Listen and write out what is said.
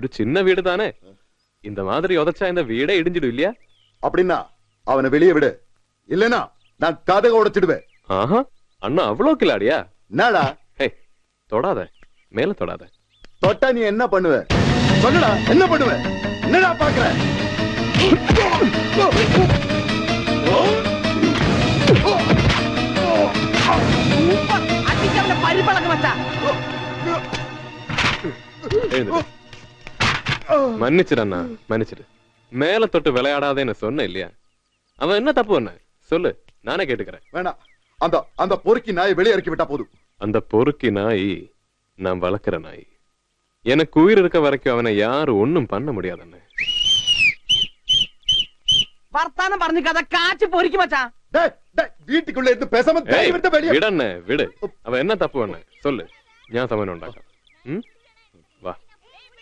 ഒരു ചിന്ന വീട് താനേ இந்த மாதிரி உதச்சா இந்த வீடே இடிஞ்சிடும் இல்லையா? அப்படின்னா அவனை வெளியே விடு, இல்லனா நான் கதக உடைச்சிடுவேன். ஆஹா, அண்ணா அவ்வளோ கிளாடியா? என்னடா? ஹே, தொடாத, மேல தொடாத. தொட்டா நீ என்ன பண்ணுவ? சொல்லுடா, என்ன பண்ணுவ? என்னடா பாக்குற? அடிச்சவன பரிபலக மச்சான். மன்னிச்சிடு அண்ணா, மன்னிச்சிடு. மேல தொட்டு விளையாடாதேன்னு சொன்ன இல்லையா? அவன் என்ன தப்பு பண்ண சொல்லு, நானே கேட்டுக்கிறேன். வேணாம், அந்த அந்த பொறுக்கி நாயை வெளியே இறக்கி விட்டா போதும். அந்த பொறுக்கி நாய் நான் வளர்க்கிற நாய். எனக்கு உயிர் இருக்க வரைக்கும் அவனை யாரும் ஒண்ணும் பண்ண முடியாது அண்ணே. വർത്താനം പറഞ്ഞു കഥ കാച്ചു പൊരിക്കും മച്ചാ. വീട്ടിക്കുള്ള ഇருந்து பேசாம வெளியே விடண்ணே, விடு. அவன் என்ன தப்பு பண்ண சொல்லு, ഞാൻ സമനം ഉണ്ടാക്കാം.